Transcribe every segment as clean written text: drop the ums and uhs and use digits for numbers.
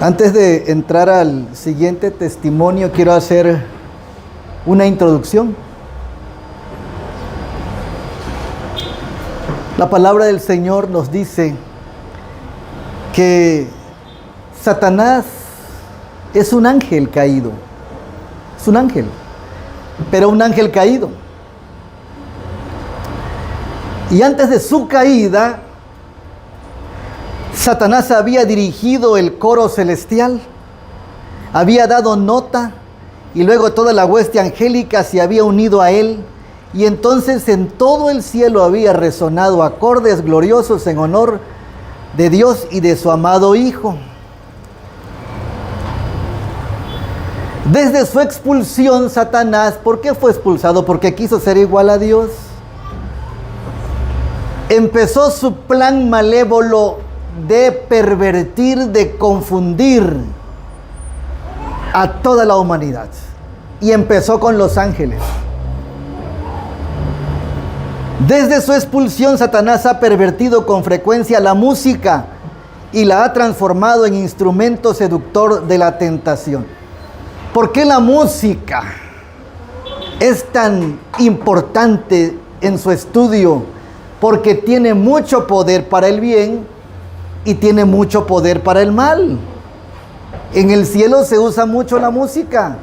Antes de entrar al siguiente testimonio, quiero hacer una introducción. La palabra del Señor nos dice que Satanás es un ángel caído. Es un ángel, pero un ángel caído. Y antes de su caída, Satanás había dirigido el coro celestial, había dado nota, y luego toda la hueste angélica se había unido a él, y entonces en todo el cielo había resonado acordes gloriosos en honor de Dios y de su amado Hijo. Desde su expulsión, Satanás, ¿por qué fue expulsado? Porque quiso ser igual a Dios. Empezó su plan malévolo de pervertir, de confundir a toda la humanidad. Y empezó con los ángeles. Desde su expulsión, Satanás ha pervertido con frecuencia la música y la ha transformado en instrumento seductor de la tentación. ¿Por qué la música es tan importante en su estudio? Porque tiene mucho poder para el bien y tiene mucho poder para el mal. En el cielo se usa mucho la música.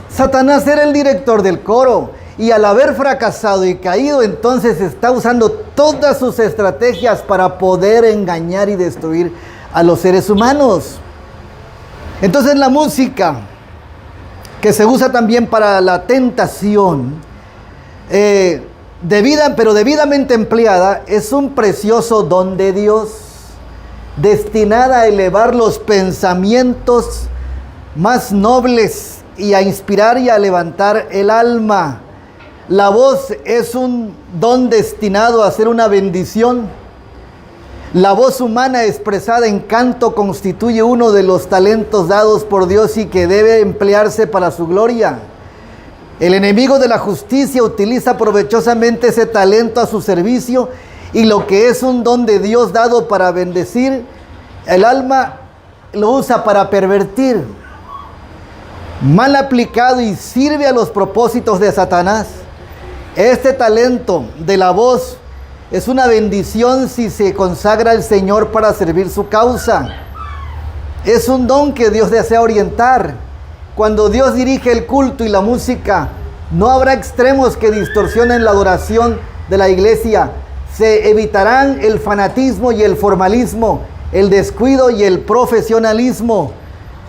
Satanás era el director del coro, y al haber fracasado y caído, entonces está usando todas sus estrategias para poder engañar y destruir a los seres humanos. Entonces la música, que se usa también para la tentación, pero debidamente empleada, es un precioso don de Dios, destinada a elevar los pensamientos más nobles y a inspirar y a levantar el alma. La voz es un don destinado a ser una bendición. La voz humana expresada en canto constituye uno de los talentos dados por Dios y que debe emplearse para su gloria. El enemigo de la justicia utiliza provechosamente ese talento a su servicio, y lo que es un don de Dios dado para bendecir el alma, lo usa para pervertir. Mal aplicado y sirve a los propósitos de Satanás. Este talento de la voz es una bendición si se consagra al Señor para servir su causa. Es un don que Dios desea orientar. Cuando Dios dirige el culto y la música, no habrá extremos que distorsionen la adoración de la iglesia. Se evitarán el fanatismo y el formalismo, el descuido y el profesionalismo.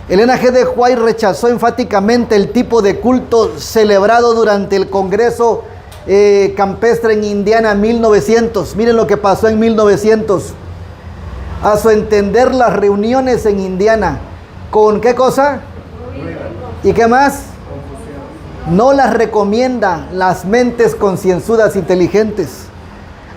Elena G. de White rechazó enfáticamente el tipo de culto celebrado durante el Congreso campestre en Indiana 1900. Miren lo que pasó en 1900. A su entender, las reuniones en Indiana, ¿con qué cosa? ¿Y qué más? No las recomiendan las mentes concienzudas inteligentes.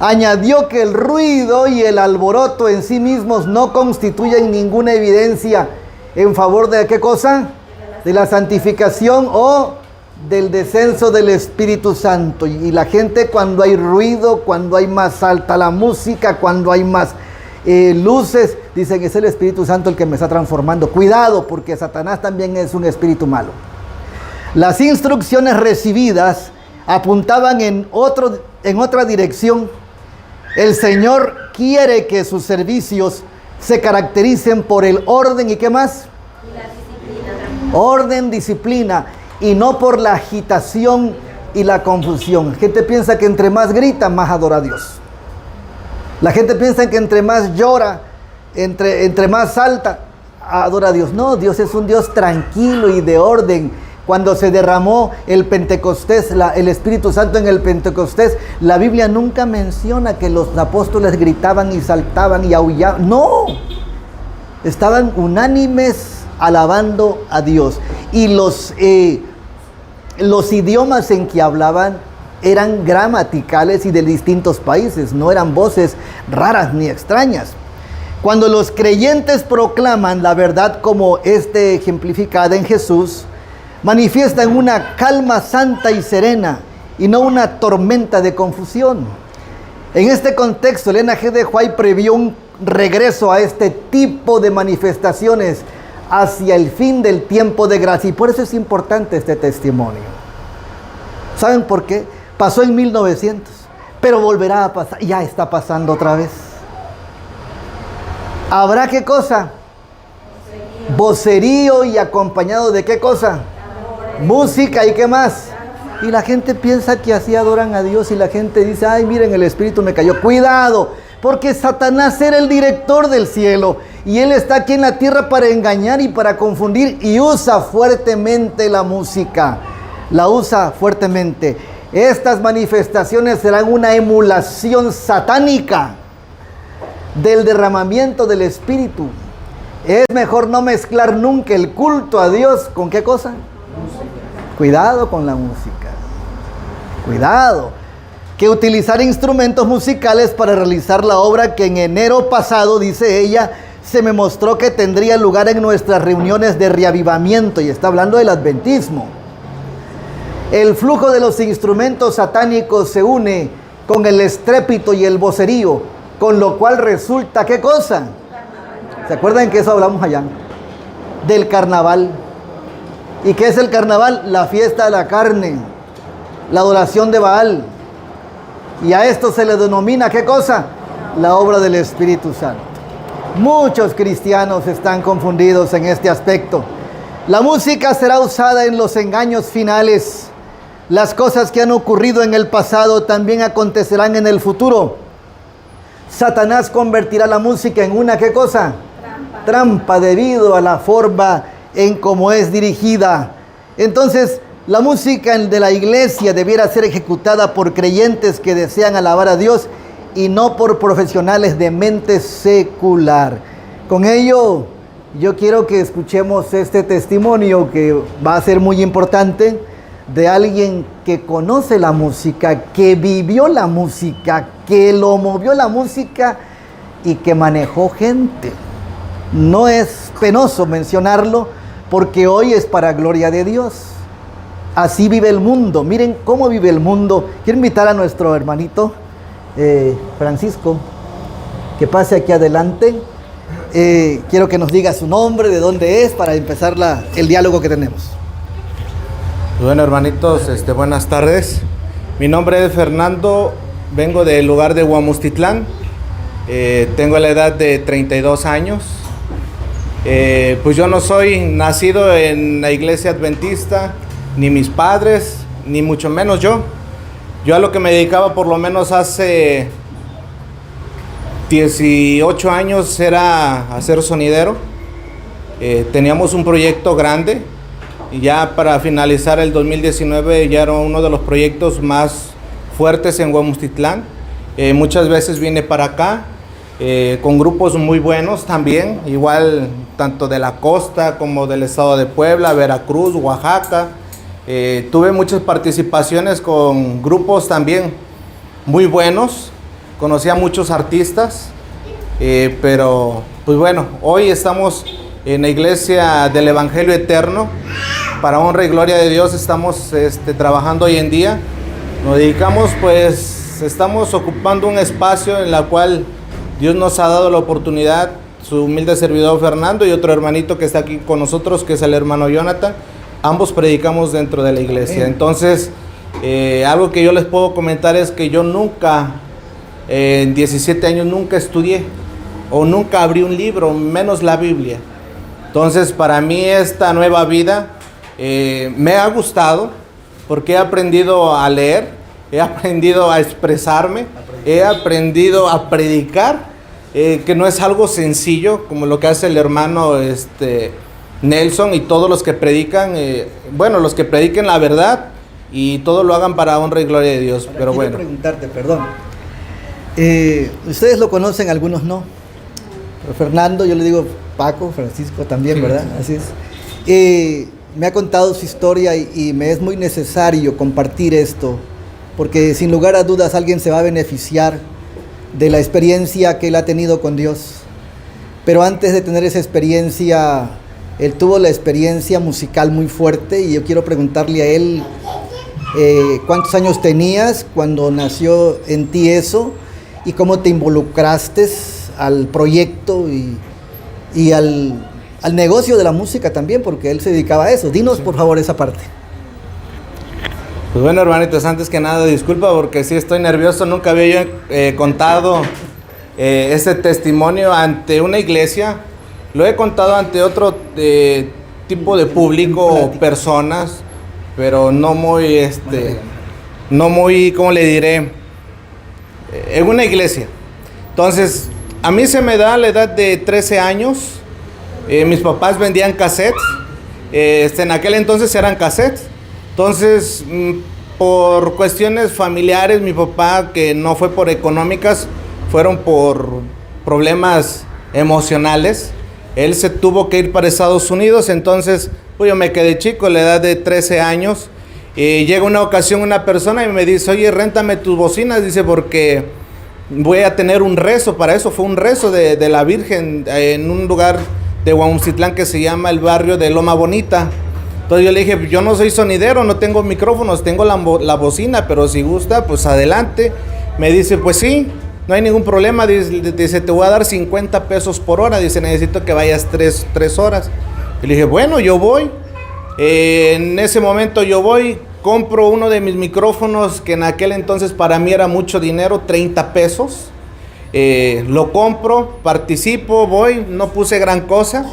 Añadió que el ruido y el alboroto en sí mismos no constituyen ninguna evidencia en favor de ¿qué cosa? De la santificación o del descenso del Espíritu Santo. Y la gente, cuando hay ruido, cuando hay más alta la música, cuando hay más luces, dicen, es el Espíritu Santo el que me está transformando. Cuidado, porque Satanás también es un espíritu malo. Las instrucciones recibidas apuntaban en otra dirección. El Señor quiere que sus servicios se caractericen por el orden y ¿qué más? La disciplina. Orden, disciplina, y no por la agitación y la confusión. La gente piensa que entre más grita, más adora a Dios. La gente piensa que entre más llora, entre más salta, adora a Dios. No, Dios es un Dios tranquilo y de orden. Cuando se derramó el Pentecostés, el Espíritu Santo en el Pentecostés, la Biblia nunca menciona que los apóstoles gritaban y saltaban y aullaban. No, estaban unánimes alabando a Dios. Y los idiomas en que hablaban eran gramaticales y de distintos países, no eran voces raras ni extrañas. Cuando los creyentes proclaman la verdad como ejemplificada en Jesús, manifiestan una calma santa y serena y no una tormenta de confusión. En este contexto, Elena G. de White previó un regreso a este tipo de manifestaciones hacia el fin del tiempo de gracia. Y por eso es importante este testimonio. ¿Saben por qué? Pasó en 1900, pero volverá a pasar. Ya está pasando otra vez. ¿Habrá qué cosa? Vocerío y acompañado de qué cosa? Música y qué más. Y la gente piensa que así adoran a Dios y la gente dice, ay, miren, el Espíritu me cayó. Cuidado, porque Satanás era el director del cielo y él está aquí en la tierra para engañar y para confundir, y usa fuertemente la música. La usa fuertemente. Estas manifestaciones serán una emulación satánica del derramamiento del Espíritu. Es mejor no mezclar nunca el culto a Dios con ¿qué cosa? Música. Cuidado con la música. Cuidado. Que utilizar instrumentos musicales para realizar la obra que en enero pasado, dice ella, se me mostró que tendría lugar en nuestras reuniones de reavivamiento. Y está hablando del adventismo. El flujo de los instrumentos satánicos se une con el estrépito y el vocerío, con lo cual resulta ¿qué cosa? ¿Se acuerdan que eso hablamos allá? Del carnaval. ¿Y qué es el carnaval? La fiesta de la carne, la adoración de Baal. Y a esto se le denomina ¿qué cosa? La obra del Espíritu Santo. Muchos cristianos están confundidos en este aspecto. La música será usada en los engaños finales. Las cosas que han ocurrido en el pasado también acontecerán en el futuro. Satanás convertirá la música en una ¿qué cosa? Trampa debido a la forma en cómo es dirigida. Entonces, la música de la iglesia debiera ser ejecutada por creyentes que desean alabar a Dios y no por profesionales de mente secular. Con ello, yo quiero que escuchemos este testimonio que va a ser muy importante de alguien que conoce la música, que vivió la música, que lo movió la música y que manejó gente. No es penoso mencionarlo porque hoy es para gloria de Dios. Así vive el mundo. Miren cómo vive el mundo. Quiero invitar a nuestro hermanito Francisco que pase aquí adelante. Quiero que nos diga su nombre, de dónde es, para empezar el diálogo que tenemos. Bueno, hermanitos, buenas tardes. Mi nombre es Fernando, vengo del lugar de Huamustitlán. Tengo la edad de 32 años. Pues yo no soy nacido en la iglesia adventista, ni mis padres, ni mucho menos yo. Yo a lo que me dedicaba por lo menos hace 18 años era a ser sonidero. Teníamos un proyecto grande y ya para finalizar el 2019 ya era uno de los proyectos más fuertes en Huamustitlán. Muchas veces vine para acá. Con grupos muy buenos también, igual tanto de la costa como del estado de Puebla, Veracruz, Oaxaca. Tuve muchas participaciones con grupos también muy buenos, conocí a muchos artistas, pero pues bueno, hoy estamos en la iglesia del Evangelio Eterno, para honra y gloria de Dios estamos trabajando hoy en día. Nos dedicamos, pues estamos ocupando un espacio en el cual Dios nos ha dado la oportunidad, su humilde servidor Fernando y otro hermanito que está aquí con nosotros, que es el hermano Jonathan. Ambos predicamos dentro de la iglesia. Entonces, algo que yo les puedo comentar es que yo nunca, en 17 años, nunca estudié o nunca abrí un libro, menos la Biblia. Entonces, para mí esta nueva vida me ha gustado porque he aprendido a leer, he aprendido a expresarme, he aprendido a predicar. Que no es algo sencillo como lo que hace el hermano Nelson y todos los que predican, los que prediquen la verdad y todo lo hagan para honra y gloria de Dios. Pero bueno. Quiero preguntarte, perdón. Ustedes lo conocen, algunos no. Pero Fernando, yo le digo Paco, Francisco también, sí, ¿verdad? Así es. Me ha contado su historia y me es muy necesario compartir esto, porque sin lugar a dudas alguien se va a beneficiar de la experiencia que él ha tenido con Dios. Pero antes de tener esa experiencia, él tuvo la experiencia musical muy fuerte y yo quiero preguntarle a él cuántos años tenías cuando nació en ti eso y cómo te involucraste al proyecto y al al negocio de la música también, porque él se dedicaba a eso. Dinos, por favor, esa parte. Pues bueno, hermanitos, antes que nada, disculpa porque sí estoy nervioso. Nunca había yo contado este testimonio ante una iglesia. Lo he contado ante otro tipo de público o personas, pero no muy, ¿cómo le diré? En una iglesia. Entonces, a mí se me da la edad de 13 años. Mis papás vendían cassettes. En aquel entonces eran cassettes. Entonces, por cuestiones familiares, mi papá, que no fue por económicas, fueron por problemas emocionales. Él se tuvo que ir para Estados Unidos, entonces pues yo me quedé chico, a la edad de 13 años. Llega una ocasión una persona y me dice, oye, réntame tus bocinas, dice, porque voy a tener un rezo. Para eso fue un rezo de la Virgen en un lugar de Huamucitlán que se llama el barrio de Loma Bonita. Entonces yo le dije, yo no soy sonidero, no tengo micrófonos, tengo la bocina, pero si gusta, pues adelante. Me dice, pues sí, no hay ningún problema. Dice, te voy a dar 50 pesos por hora. Dice, necesito que vayas 3 horas. Y le dije, bueno, yo voy. En ese momento yo voy, compro uno de mis micrófonos, que en aquel entonces para mí era mucho dinero, 30 pesos. Lo compro, participo, voy, no puse gran cosa.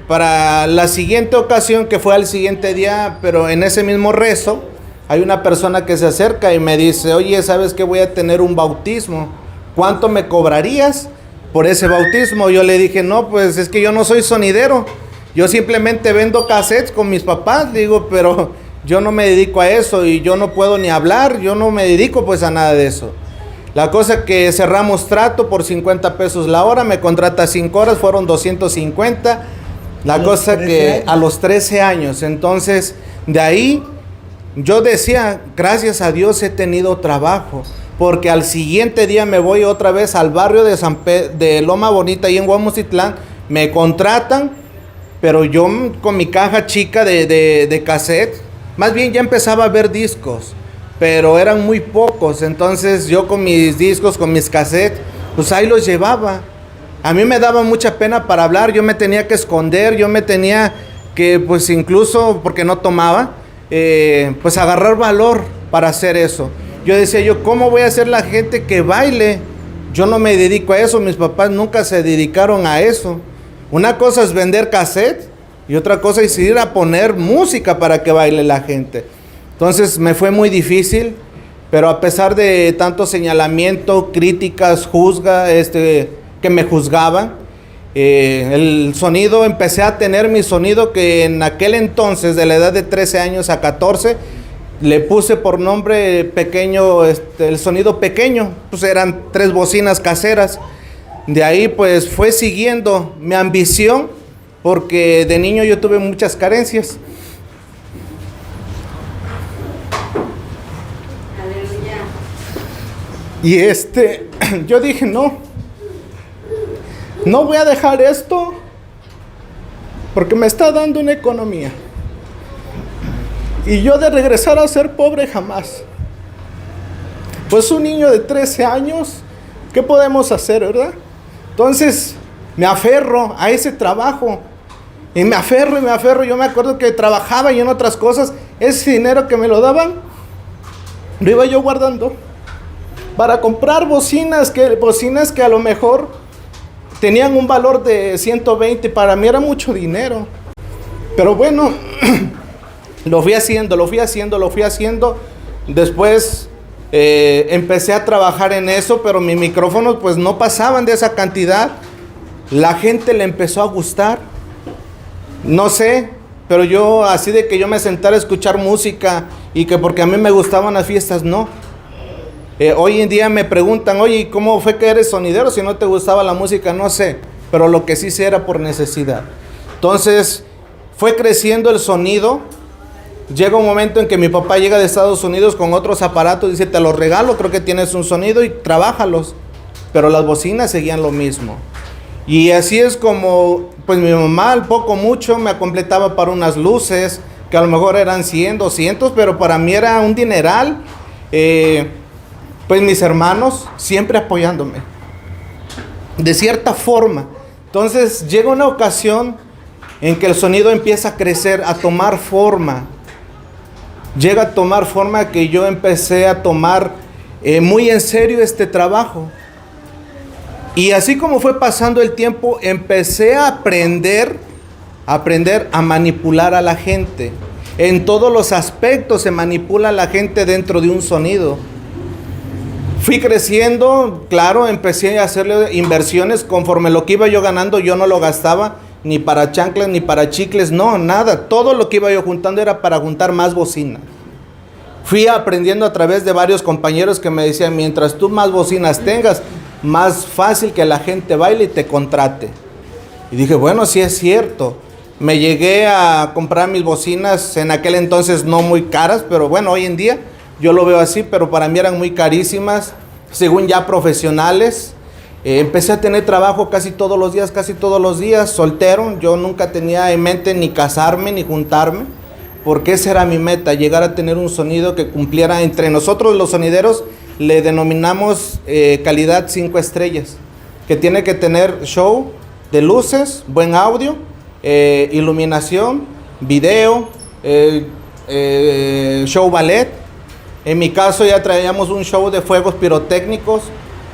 Para la siguiente ocasión, que fue al siguiente día, pero en ese mismo rezo, hay una persona que se acerca y me dice, oye, ¿sabes qué? Voy a tener un bautismo. ¿Cuánto me cobrarías por ese bautismo? Yo le dije, no, pues es que yo no soy sonidero. Yo simplemente vendo cassettes con mis papás. Digo, pero yo no me dedico a eso y yo no puedo ni hablar. Yo no me dedico pues a nada de eso. La cosa que cerramos trato por 50 pesos la hora, me contrata 5 horas, fueron 250. La cosa que a los 13 años, entonces de ahí yo decía, gracias a Dios he tenido trabajo, porque al siguiente día me voy otra vez al barrio de Loma Bonita, ahí en Huamucitlán, me contratan, pero yo con mi caja chica de cassette, más bien ya empezaba a ver discos, pero eran muy pocos. Entonces yo con mis discos, con mis cassettes, pues ahí los llevaba. A mí me daba mucha pena para hablar, yo me tenía que esconder, yo me tenía que, pues incluso porque no tomaba, pues agarrar valor para hacer eso. Yo decía yo, ¿cómo voy a hacer la gente que baile? Yo no me dedico a eso, mis papás nunca se dedicaron a eso. Una cosa es vender cassette y otra cosa es ir a poner música para que baile la gente. Entonces me fue muy difícil, pero a pesar de tanto señalamiento, críticas, que me juzgaban, el sonido, empecé a tener mi sonido, que en aquel entonces, de la edad de 13 años a 14, le puse por nombre pequeño, el sonido pequeño, pues eran 3 bocinas caseras. De ahí pues fue siguiendo mi ambición, porque de niño yo tuve muchas carencias. Y yo dije, no voy a dejar esto porque me está dando una economía. Y yo de regresar a ser pobre jamás. Pues un niño de 13 años, ¿qué podemos hacer, verdad? Entonces me aferro a ese trabajo. Y me aferro. Yo me acuerdo que trabajaba y en otras cosas, ese dinero que me lo daban, lo iba yo guardando para comprar bocinas que a lo mejor tenían un valor de 120, para mí era mucho dinero. Pero bueno, lo fui haciendo. Después empecé a trabajar en eso, pero mis micrófonos pues no pasaban de esa cantidad. La gente le empezó a gustar. No sé, pero yo así de que yo me sentara a escuchar música y que porque a mí me gustaban las fiestas, no. Hoy en día me preguntan, oye, ¿cómo fue que eres sonidero si no te gustaba la música? No sé, pero lo que sí sé era por necesidad. Entonces, fue creciendo el sonido. Llega un momento en que mi papá llega de Estados Unidos con otros aparatos, dice, te los regalo, creo que tienes un sonido y trabájalos. Pero las bocinas seguían lo mismo. Y así es como, pues mi mamá, al poco mucho, me completaba para unas luces, que a lo mejor eran 100, 200, pero para mí era un dineral. Pues mis hermanos siempre apoyándome, de cierta forma. Entonces llega una ocasión en que el sonido empieza a crecer, a tomar forma. Llega a tomar forma que yo empecé a tomar muy en serio este trabajo. Y así como fue pasando el tiempo, empecé a aprender a manipular a la gente. En todos los aspectos se manipula a la gente dentro de un sonido. Fui creciendo, claro, empecé a hacerle inversiones. Conforme lo que iba yo ganando, yo no lo gastaba ni para chanclas, ni para chicles, no, nada. Todo lo que iba yo juntando era para juntar más bocinas. Fui aprendiendo a través de varios compañeros que me decían, mientras tú más bocinas tengas, más fácil que la gente baile y te contrate. Y dije, bueno, sí es cierto. Me llegué a comprar mis bocinas en aquel entonces no muy caras, pero bueno, hoy en día yo lo veo así, pero para mí eran muy carísimas, según ya profesionales. Empecé a tener trabajo casi todos los días, soltero. Yo nunca tenía en mente ni casarme ni juntarme, porque esa era mi meta, llegar a tener un sonido que cumpliera. Entre nosotros los sonideros le denominamos calidad 5 estrellas, que tiene que tener show de luces, buen audio, iluminación, video, show ballet. En mi caso ya traíamos un show de fuegos pirotécnicos,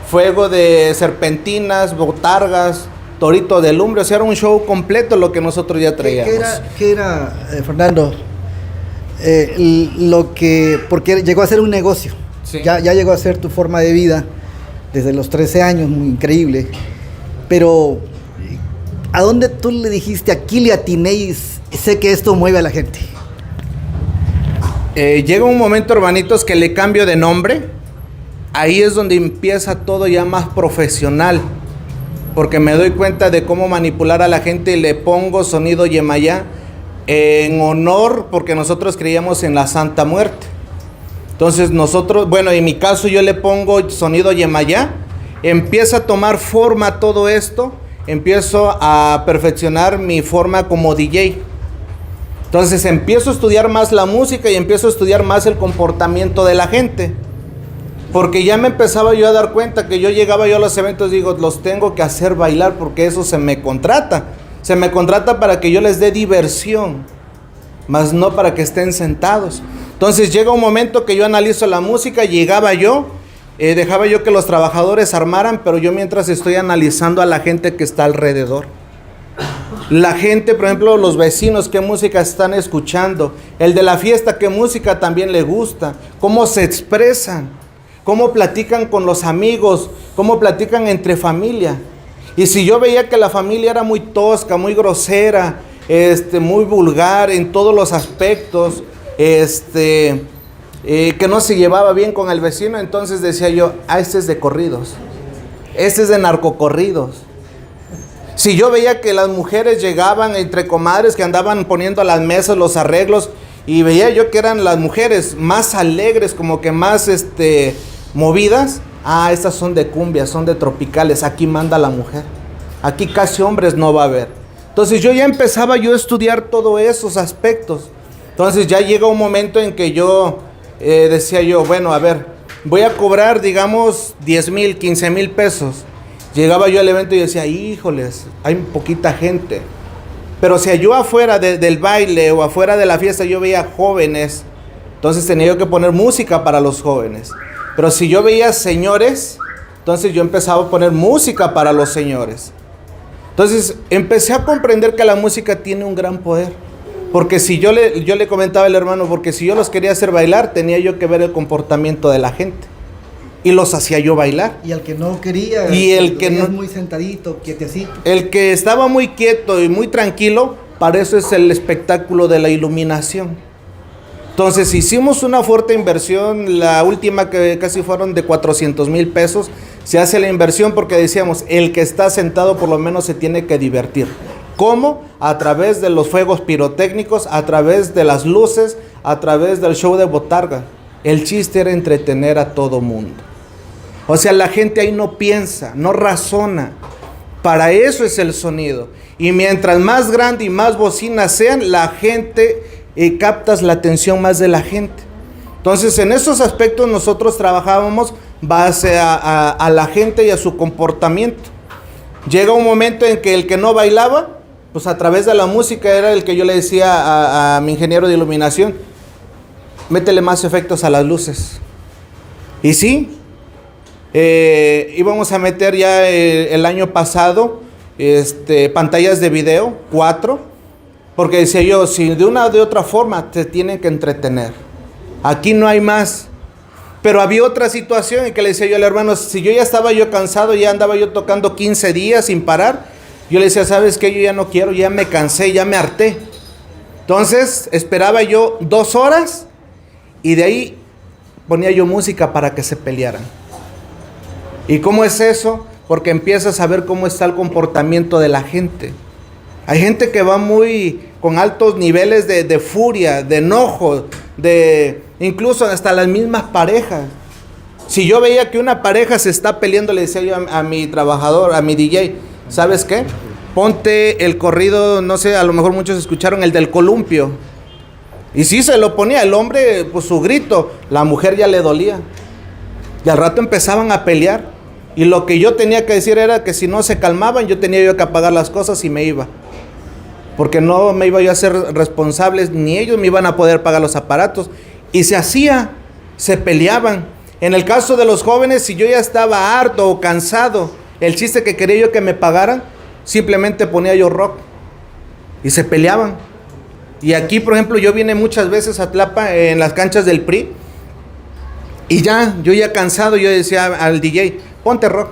fuego de serpentinas, botargas, torito de lumbre. O sea, era un show completo lo que nosotros ya traíamos. ¿Qué era, Fernando? Porque llegó a ser un negocio. Sí. Ya llegó a ser tu forma de vida desde los 13 años, muy increíble. Pero, ¿a dónde tú le dijiste, aquí le atiné y sé que esto mueve a la gente? Llega un momento, hermanitos, que le cambio de nombre. Ahí es donde empieza todo ya más profesional, porque me doy cuenta de cómo manipular a la gente y le pongo Sonido Yemayá en honor, porque nosotros creíamos en la Santa Muerte. Entonces nosotros, bueno, en mi caso yo le pongo Sonido Yemayá, empieza a tomar forma todo esto, empiezo a perfeccionar mi forma como DJ. Entonces empiezo a estudiar más la música y empiezo a estudiar más el comportamiento de la gente. Porque ya me empezaba yo a dar cuenta que yo llegaba yo a los eventos y digo, los tengo que hacer bailar porque eso se me contrata. Se me contrata para que yo les dé diversión, más no para que estén sentados. Entonces llega un momento que yo analizo la música, llegaba yo, dejaba yo que los trabajadores armaran, pero yo mientras estoy analizando a la gente que está alrededor. La gente, por ejemplo, los vecinos, qué música están escuchando. El de la fiesta, qué música también le gusta. Cómo se expresan, cómo platican con los amigos, cómo platican entre familia. Y si yo veía que la familia era muy tosca, muy grosera, muy vulgar en todos los aspectos, que no se llevaba bien con el vecino, entonces decía yo, este es de corridos, este es de narcocorridos. Si yo veía que las mujeres llegaban entre comadres que andaban poniendo a las mesas los arreglos, y veía yo que eran las mujeres más alegres, como que más movidas, estas son de cumbia, son de tropicales, aquí manda la mujer, aquí casi hombres no va a haber. Entonces yo ya empezaba yo a estudiar todos esos aspectos. Entonces ya llega un momento en que yo decía yo, bueno, a ver, voy a cobrar, digamos, 10,000, 15,000 pesos. Llegaba yo al evento y decía, híjoles, hay poquita gente. Pero si yo afuera del baile o afuera de la fiesta yo veía jóvenes, entonces tenía yo que poner música para los jóvenes. Pero si yo veía señores, entonces yo empezaba a poner música para los señores. Entonces empecé a comprender que la música tiene un gran poder. Porque si yo le comentaba al hermano, porque si yo los quería hacer bailar, tenía yo que ver el comportamiento de la gente. Y los hacía yo bailar. Y el que no quería, y el que no, muy sentadito, quietecito. El que estaba muy quieto y muy tranquilo, para eso es el espectáculo de la iluminación. Entonces hicimos una fuerte inversión, la última que casi fueron de 400,000 pesos. Se hace la inversión porque decíamos, el que está sentado por lo menos se tiene que divertir. ¿Cómo? A través de los fuegos pirotécnicos, a través de las luces, a través del show de botarga. El chiste era entretener a todo mundo. O sea, la gente ahí no piensa, no razona. Para eso es el sonido. Y mientras más grande y más bocinas sean, la gente, captas la atención más de la gente. Entonces, en esos aspectos nosotros trabajábamos base a la gente y a su comportamiento. Llega un momento en que el que no bailaba, pues a través de la música era el que yo le decía a mi ingeniero de iluminación, métele más efectos a las luces. Y sí, íbamos a meter ya el año pasado pantallas de video, 4, porque decía yo, si de una o de otra forma te tienen que entretener. Aquí no hay más. Pero había otra situación en que le decía yo al hermano, si yo ya estaba yo cansado, ya andaba yo tocando 15 días sin parar, yo le decía, ¿sabes qué? Yo ya no quiero, ya me cansé, ya me harté. Entonces esperaba yo 2 horas y de ahí ponía yo música para que se pelearan. ¿Y cómo es eso? Porque empiezas a ver cómo está el comportamiento de la gente. Hay gente que va con altos niveles de furia, de enojo, incluso hasta las mismas parejas. Si yo veía que una pareja se está peleando, le decía yo a mi trabajador, a mi DJ, ¿sabes qué? Ponte el corrido, no sé, a lo mejor muchos escucharon el del columpio. Y sí se lo ponía el hombre, pues su grito, la mujer ya le dolía. Y al rato empezaban a pelear. Y lo que yo tenía que decir era que si no se calmaban, yo tenía yo que apagar las cosas y me iba. Porque no me iba yo a ser responsable, ni ellos me iban a poder pagar los aparatos. Y se hacía, se peleaban. En el caso de los jóvenes, si yo ya estaba harto o cansado, el chiste que quería yo que me pagaran, simplemente ponía yo rock. Y se peleaban. Y aquí, por ejemplo, yo vine muchas veces a Tlapa en las canchas del PRI. Y yo ya cansado, yo decía al DJ, ponte rock,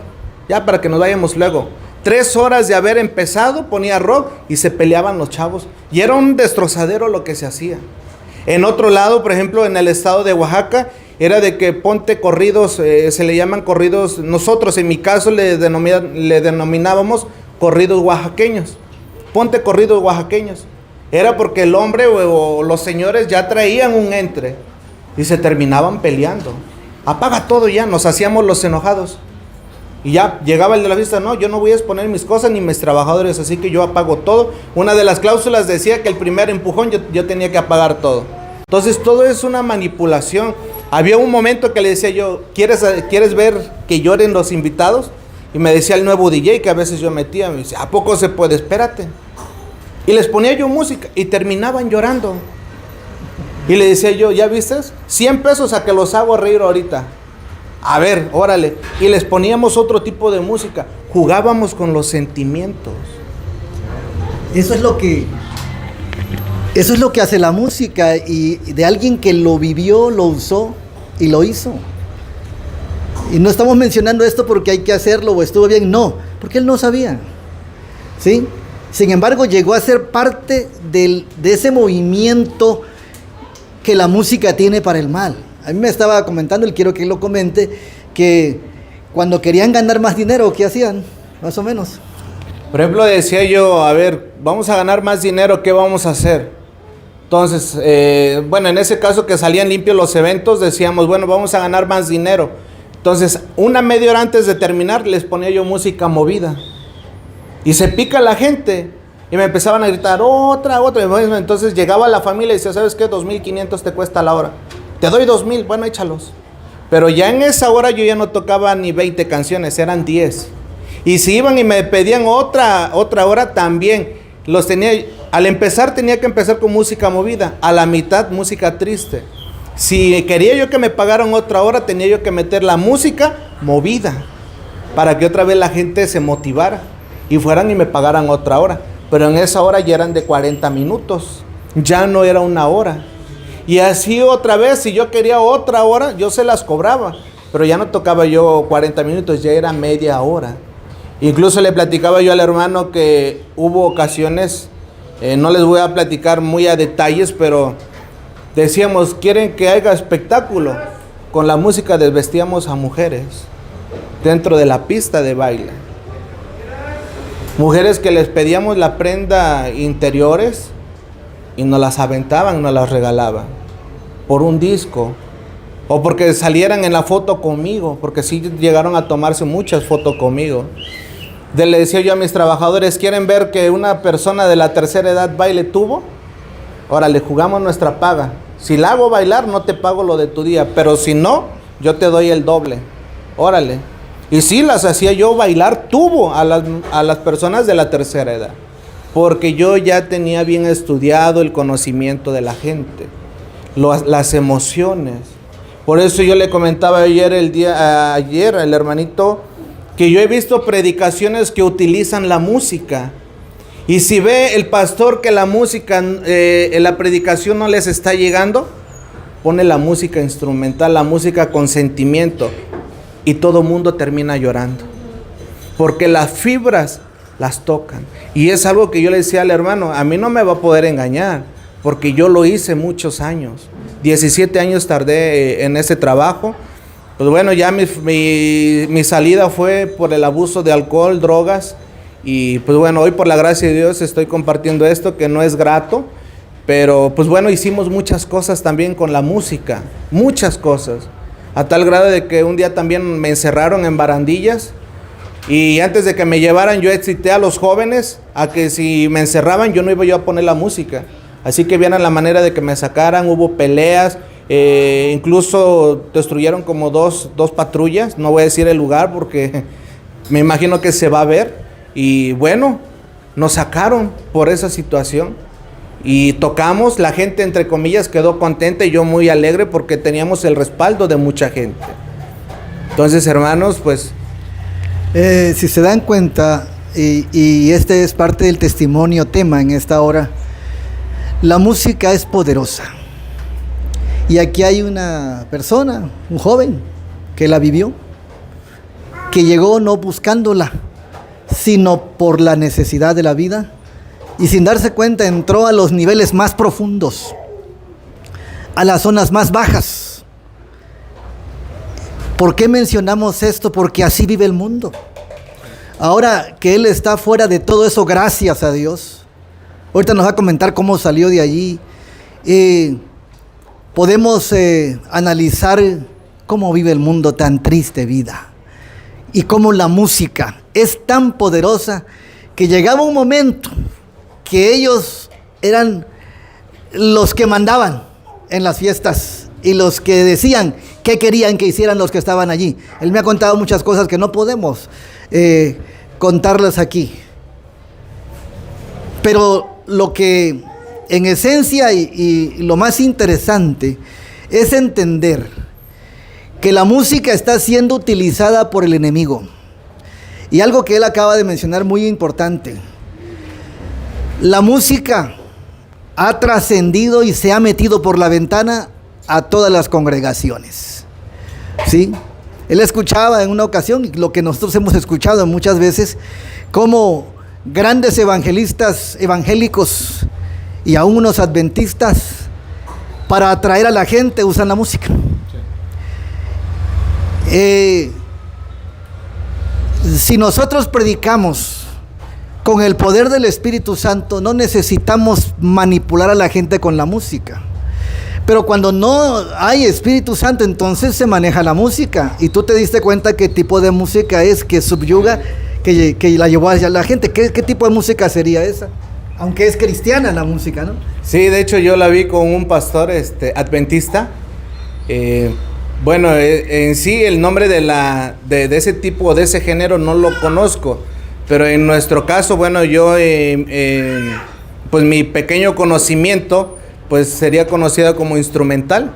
ya para que nos vayamos luego. 3 horas de haber empezado, ponía rock y se peleaban los chavos. Y era un destrozadero lo que se hacía. En otro lado, por ejemplo, en el estado de Oaxaca, era de que ponte corridos, se le llaman corridos, nosotros en mi caso le denominábamos corridos oaxaqueños. Ponte corridos oaxaqueños. Era porque el hombre o los señores ya traían un entre y se terminaban peleando. Apaga todo ya, nos hacíamos los enojados. Y ya llegaba el de la fiesta, no, yo no voy a exponer mis cosas ni mis trabajadores, así que yo apago todo. Una de las cláusulas decía que el primer empujón yo tenía que apagar todo. Entonces todo es una manipulación. Había un momento que le decía yo, ¿quieres ver que lloren los invitados? Y me decía el nuevo DJ que a veces yo metía, me dice, ¿a poco se puede? Espérate. Y les ponía yo música y terminaban llorando. Y le decía yo, ¿ya viste? 100 pesos a que los hago reír ahorita. A ver, órale. Y les poníamos otro tipo de música. Jugábamos con los sentimientos. Eso es lo que hace la música, y de alguien que lo vivió, lo usó y lo hizo. Y no estamos mencionando esto porque hay que hacerlo o estuvo bien, no, porque él no sabía. ¿Sí? Sin embargo, llegó a ser parte de ese movimiento que la música tiene para el mal. A mí me estaba comentando, y quiero que él lo comente, que cuando querían ganar más dinero, ¿qué hacían? Más o menos. Por ejemplo, decía yo, a ver, vamos a ganar más dinero, ¿qué vamos a hacer? Entonces, bueno, en ese caso que salían limpios los eventos, decíamos, bueno, vamos a ganar más dinero. Entonces, una media hora antes de terminar, les ponía yo música movida. Y se pica la gente. Y me empezaban a gritar, otra. Entonces llegaba la familia y decía, ¿sabes qué? 2,500 te cuesta la hora. Te doy 2,000, bueno, échalos. Pero ya en esa hora yo ya no tocaba ni 20 canciones, eran 10. Y si iban y me pedían otra hora, también los tenía. Al empezar tenía que empezar con música movida, a la mitad música triste. Si quería yo que me pagaran otra hora, tenía yo que meter la música movida para que otra vez la gente se motivara y fueran y me pagaran otra hora. Pero en esa hora ya eran de 40 minutos, ya no era una hora. Y así otra vez, si yo quería otra hora, yo se las cobraba, pero ya no tocaba yo 40 minutos, ya era media hora. Incluso le platicaba yo al hermano que hubo ocasiones, no les voy a platicar muy a detalles, pero decíamos, ¿quieren que haya espectáculo? Con la música desvestíamos a mujeres dentro de la pista de baile. Mujeres que les pedíamos la prenda interiores y nos las aventaban, nos las regalaban por un disco o porque salieran en la foto conmigo, porque sí llegaron a tomarse muchas fotos conmigo. Le decía yo a mis trabajadores, ¿quieren ver que una persona de la tercera edad baile tubo? Órale, jugamos nuestra paga. Si la hago bailar, no te pago lo de tu día, pero si no, yo te doy el doble. Órale. Y sí, las hacía yo bailar tubo a las personas de la tercera edad, porque yo ya tenía bien estudiado el conocimiento de la gente, las emociones. Por eso yo le comentaba ayer al hermanito, que yo he visto predicaciones que utilizan la música. Y si ve el pastor que la música, en la predicación no les está llegando, pone la música instrumental, la música con sentimiento, y todo mundo termina llorando, porque las fibras las tocan. Y es algo que yo le decía al hermano, a mí no me va a poder engañar, porque yo lo hice muchos años, 17 años tardé en ese trabajo. Pues bueno, ya mi salida fue por el abuso de alcohol, drogas, y pues bueno, hoy por la gracia de Dios estoy compartiendo esto que no es grato, pero pues bueno, hicimos muchas cosas también con la música, muchas cosas, a tal grado de que un día también me encerraron en barandillas, y antes de que me llevaran yo excité a los jóvenes a que si me encerraban yo no iba yo a poner la música, así que vieran la manera de que me sacaran. Hubo peleas, incluso destruyeron como dos patrullas, no voy a decir el lugar porque me imagino que se va a ver. Y bueno, nos sacaron por esa situación y tocamos, la gente entre comillas quedó contenta y yo muy alegre porque teníamos el respaldo de mucha gente. Entonces, hermanos, pues si se dan cuenta, y este es parte del testimonio tema en esta hora, la música es poderosa. Y aquí hay una persona, un joven, que la vivió, que llegó no buscándola, sino por la necesidad de la vida, y sin darse cuenta entró a los niveles más profundos, a las zonas más bajas. ¿Por qué mencionamos esto? Porque así vive el mundo. Ahora que él está fuera de todo eso, gracias a Dios, ahorita nos va a comentar cómo salió de allí. Podemos analizar cómo vive el mundo tan triste vida, y cómo la música es tan poderosa que llegaba un momento que ellos eran los que mandaban en las fiestas y los que decían qué querían que hicieran los que estaban allí. Él me ha contado muchas cosas que no podemos contarlas aquí, pero lo que en esencia y lo más interesante es entender que la música está siendo utilizada por el enemigo. Y algo que él acaba de mencionar muy importante: la música ha trascendido y se ha metido por la ventana a todas las congregaciones, ¿sí? Él escuchaba en una ocasión, lo que nosotros hemos escuchado muchas veces, como grandes evangelistas evangélicos y aún unos adventistas, para atraer a la gente, usan la música. Si nosotros predicamos con el poder del Espíritu Santo, no necesitamos manipular a la gente con la música. Pero cuando no hay Espíritu Santo, entonces se maneja la música. Y tú te diste cuenta qué tipo de música es que subyuga, que la llevó hacia la gente. ¿Qué tipo de música sería esa? Aunque es cristiana la música, ¿no? Sí, de hecho yo la vi con un pastor adventista. Bueno, en sí el nombre de ese tipo, de ese género no lo conozco, pero en nuestro caso, bueno, yo, pues mi pequeño conocimiento, pues sería conocida como instrumental.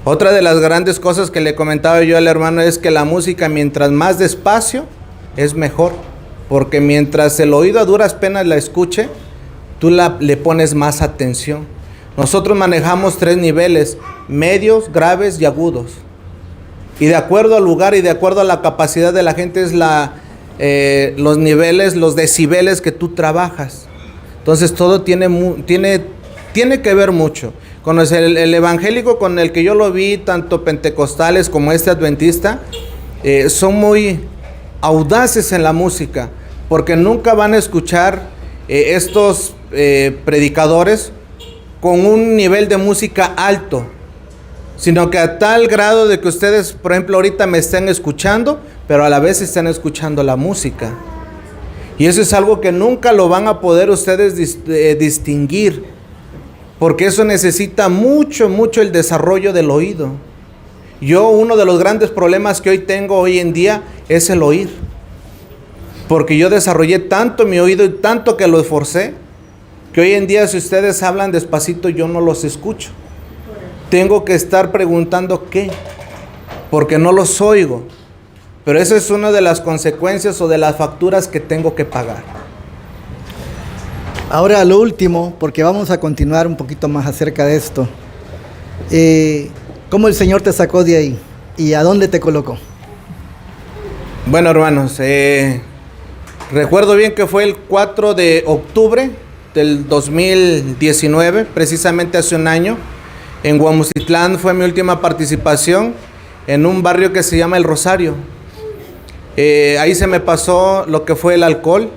Otra de las grandes cosas que le comentaba yo al hermano es que la música, mientras más despacio, es mejor, porque mientras el oído a duras penas la escuche, tú le pones más atención. Nosotros manejamos 3 niveles: medios, graves y agudos. Y de acuerdo al lugar y de acuerdo a la capacidad de la gente es los niveles, los decibeles que tú trabajas. Entonces todo tiene que ver mucho. Con el evangélico con el que yo lo vi, tanto pentecostales como adventista, son muy audaces en la música, porque nunca van a escuchar estos predicadores con un nivel de música alto, sino que a tal grado de que ustedes, por ejemplo, ahorita me estén escuchando, pero a la vez están escuchando la música. Y eso es algo que nunca lo van a poder ustedes distinguir, porque eso necesita mucho el desarrollo del oído. Uno de los grandes problemas que hoy tengo hoy en día es el oír. Porque yo desarrollé tanto mi oído y tanto que lo esforcé, que hoy en día si ustedes hablan despacito yo no los escucho. Tengo que estar preguntando qué, porque no los oigo. Pero esa es una de las consecuencias o de las facturas que tengo que pagar. Ahora lo último, porque vamos a continuar un poquito más acerca de esto. ¿Cómo el Señor te sacó de ahí? ¿Y a dónde te colocó? Bueno, hermanos, recuerdo bien que fue el 4 de octubre del 2019, precisamente hace un año. En Huamucitlán fue mi última participación en un barrio que se llama El Rosario. Ahí se me pasó lo que fue el alcohol.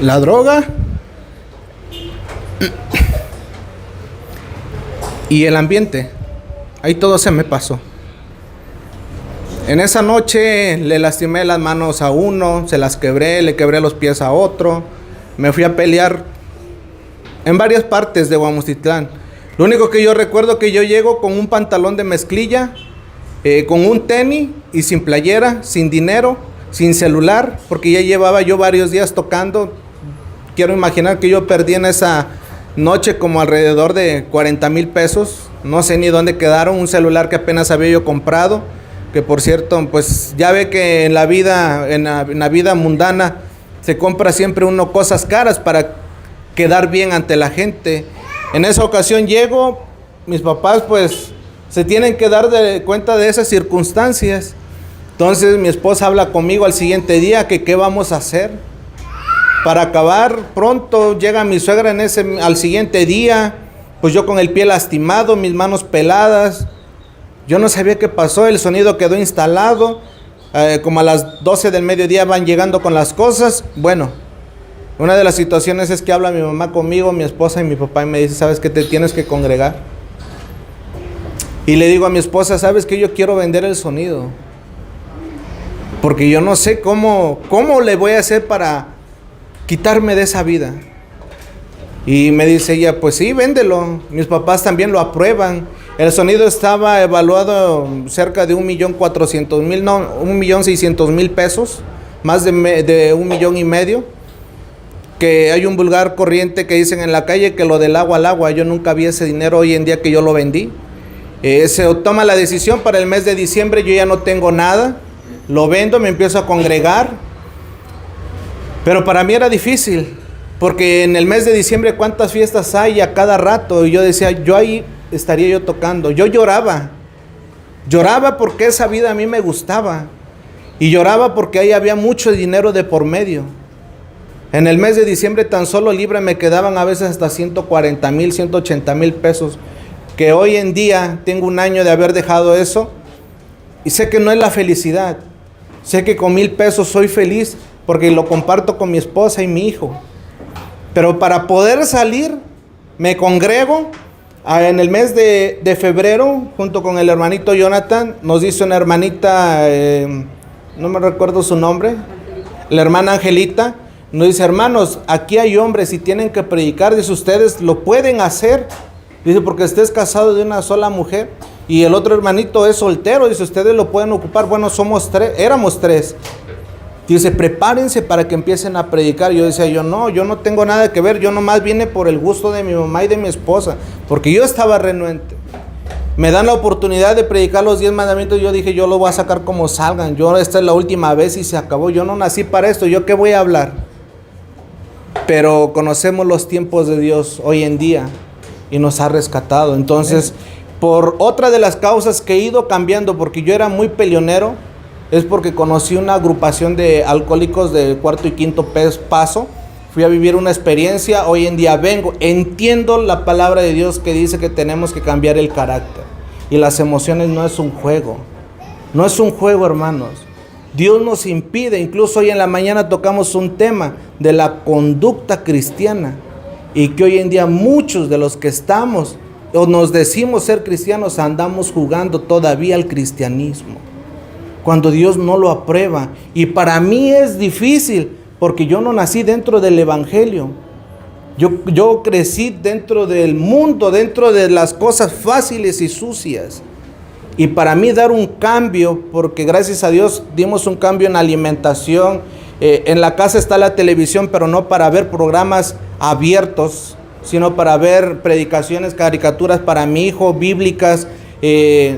La droga y el ambiente. Ahí todo se me pasó. En esa noche le lastimé las manos a uno, se las quebré, le quebré los pies a otro. Me fui a pelear en varias partes de Huamucitlán. Lo único que yo recuerdo que yo llego con un pantalón de mezclilla, con un tenis y sin playera, sin dinero, sin celular, porque ya llevaba yo varios días tocando. Quiero imaginar que yo perdí en esa noche como alrededor de 40,000 pesos. No sé ni dónde quedaron. Un celular que apenas había yo comprado. Que por cierto, pues ya ve que en la vida mundana se compra siempre uno cosas caras para quedar bien ante la gente. En esa ocasión llego, mis papás pues se tienen que dar cuenta de esas circunstancias. Entonces mi esposa habla conmigo al siguiente día que qué vamos a hacer. Para acabar pronto llega mi suegra al siguiente día, pues yo con el pie lastimado, mis manos peladas. Yo no sabía qué pasó, el sonido quedó instalado. Como a las 12 del mediodía van llegando con las cosas. Bueno, una de las situaciones es que habla mi mamá conmigo, mi esposa y mi papá y me dice, ¿sabes qué? Te tienes que congregar. Y le digo a mi esposa, ¿sabes qué? Yo quiero vender el sonido. Porque yo no sé cómo le voy a hacer para quitarme de esa vida. Y me dice ella, pues sí, véndelo. Mis papás también lo aprueban. El sonido estaba evaluado cerca de 1,400,000, no, 1,600,000 pesos, más de 1,5 millones. Que hay un vulgar corriente que dicen en la calle que lo del agua al agua. Yo nunca vi ese dinero hoy en día que yo lo vendí. Se toma la decisión para el mes de diciembre, yo ya no tengo nada. Lo vendo, me empiezo a congregar. Pero para mí era difícil, porque en el mes de diciembre cuántas fiestas hay a cada rato. Y yo decía, yo ahí estaría yo tocando. Yo lloraba porque esa vida a mí me gustaba. Y lloraba porque ahí había mucho dinero de por medio. En el mes de diciembre tan solo libre me quedaban a veces hasta 140,000, 180,000 pesos. Que hoy en día tengo un año de haber dejado eso. Y sé que no es la felicidad. Sé que con 1,000 pesos soy feliz porque lo comparto con mi esposa y mi hijo. Pero para poder salir, me congrego. En el mes de febrero, junto con el hermanito Jonathan, nos dice una hermanita, no me recuerdo su nombre, la hermana Angelita, nos dice, hermanos, aquí hay hombres y tienen que predicar, dice, ustedes lo pueden hacer, dice, porque estés casado de una sola mujer, y el otro hermanito es soltero, dice, ustedes lo pueden ocupar. Bueno, éramos tres. Dice, prepárense para que empiecen a predicar. Yo decía, yo no tengo nada que ver, yo nomás vine por el gusto de mi mamá y de mi esposa, porque yo estaba renuente. Me dan la oportunidad de predicar los 10 mandamientos, yo dije, yo lo voy a sacar como salgan, esta es la última vez y se acabó, yo no nací para esto, ¿yo qué voy a hablar? Pero conocemos los tiempos de Dios hoy en día y nos ha rescatado. Entonces, por otra de las causas que he ido cambiando, porque yo era muy peleonero, es porque conocí una agrupación de alcohólicos de cuarto y quinto paso. Fui a vivir una experiencia, hoy en día entiendo la palabra de Dios que dice que tenemos que cambiar el carácter. Y las emociones no es un juego. No es un juego, hermanos. Dios nos impide, incluso hoy en la mañana tocamos un tema de la conducta cristiana. Y que hoy en día muchos de los que estamos o nos decimos ser cristianos andamos jugando todavía al cristianismo, cuando Dios no lo aprueba. Y para mí es difícil, porque yo no nací dentro del evangelio. Yo crecí dentro del mundo, dentro de las cosas fáciles y sucias. Y para mí dar un cambio, porque gracias a Dios dimos un cambio en alimentación. En la casa está la televisión, pero no para ver programas abiertos, sino para ver predicaciones, caricaturas para mi hijo, bíblicas.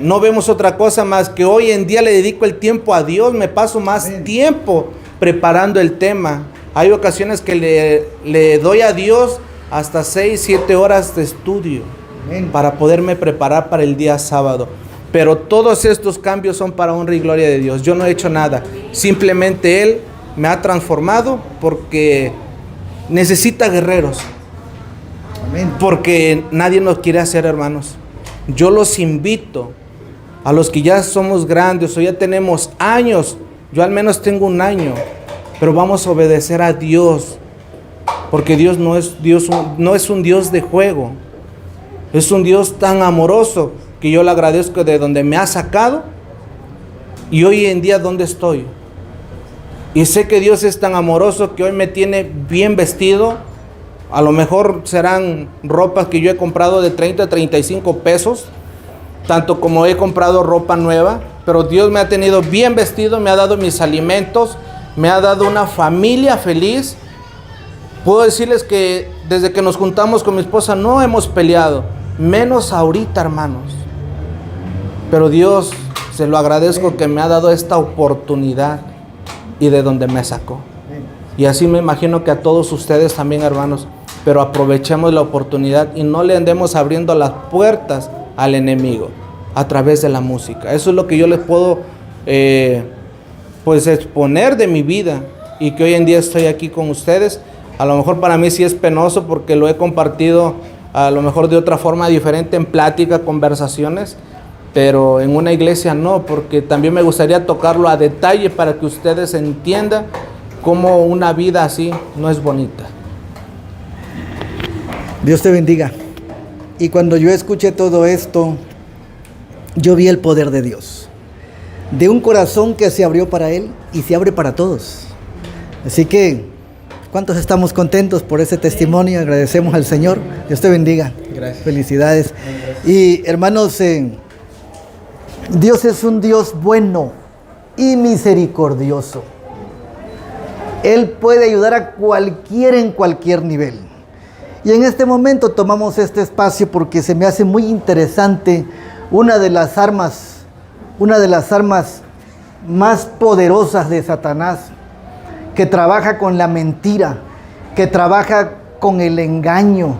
No vemos otra cosa más que hoy en día le dedico el tiempo a Dios, me paso más tiempo preparando el tema. Hay ocasiones que le doy a Dios hasta 6, 7 horas de estudio para poderme preparar para el día sábado. Pero todos estos cambios son para honra y gloria de Dios. Yo no he hecho nada, simplemente Él me ha transformado porque necesita guerreros. Amén. Porque nadie nos quiere hacer, hermanos. Yo los invito a los que ya somos grandes o ya tenemos años. Yo al menos tengo un año, pero vamos a obedecer a Dios, porque Dios no es un Dios de juego. Es un Dios tan amoroso que yo le agradezco de donde me ha sacado y hoy en día donde estoy. Y sé que Dios es tan amoroso que hoy me tiene bien vestido. A lo mejor serán ropas que yo he comprado de 30 a 35 pesos, tanto como he comprado ropa nueva, pero Dios me ha tenido bien vestido, me ha dado mis alimentos, me ha dado una familia feliz. Puedo decirles que desde que nos juntamos con mi esposa no hemos peleado, menos ahorita, hermanos. Pero Dios, se lo agradezco que me ha dado esta oportunidad y de donde me sacó. Y así me imagino que a todos ustedes también, hermanos. Pero aprovechemos la oportunidad y no le andemos abriendo las puertas al enemigo a través de la música. Eso es lo que yo les puedo pues exponer de mi vida y que hoy en día estoy aquí con ustedes. A lo mejor para mí sí es penoso porque lo he compartido a lo mejor de otra forma diferente en plática, conversaciones, pero en una iglesia no, porque también me gustaría tocarlo a detalle para que ustedes entiendan cómo una vida así no es bonita. Dios te bendiga. Y cuando yo escuché todo esto, yo vi el poder de Dios, de un corazón que se abrió para Él y se abre para todos. Así que, ¿cuántos estamos contentos por ese testimonio? Agradecemos al Señor. Dios te bendiga. Gracias. Felicidades. Y hermanos, Dios es un Dios bueno y misericordioso. Él puede ayudar a cualquiera en cualquier nivel. Y en este momento tomamos este espacio porque se me hace muy interesante una de las armas más poderosas de Satanás, que trabaja con la mentira, que trabaja con el engaño,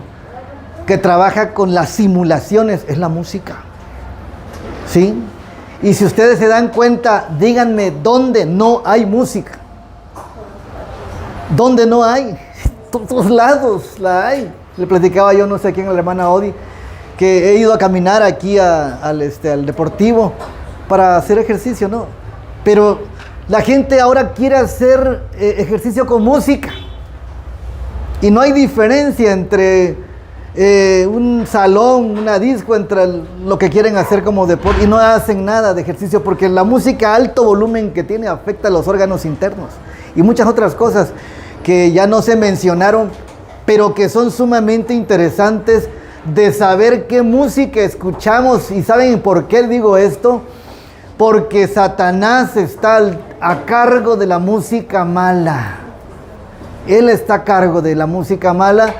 que trabaja con las simulaciones, es la música. ¿Sí? Y si ustedes se dan cuenta, díganme dónde no hay música. ¿Dónde no hay? Todos lados la hay. Le platicaba yo, no sé a quién, a la hermana Odi, que he ido a caminar aquí al deportivo para hacer ejercicio, ¿no? Pero la gente ahora quiere hacer ejercicio con música. Y no hay diferencia entre un salón, una disco, entre lo que quieren hacer como deporte. Y no hacen nada de ejercicio porque la música a alto volumen que tiene afecta a los órganos internos. Y muchas otras cosas que ya no se mencionaron, pero que son sumamente interesantes de saber qué música escuchamos. ¿Y saben por qué digo esto? Porque Satanás está a cargo de la música mala. Él está a cargo de la música mala.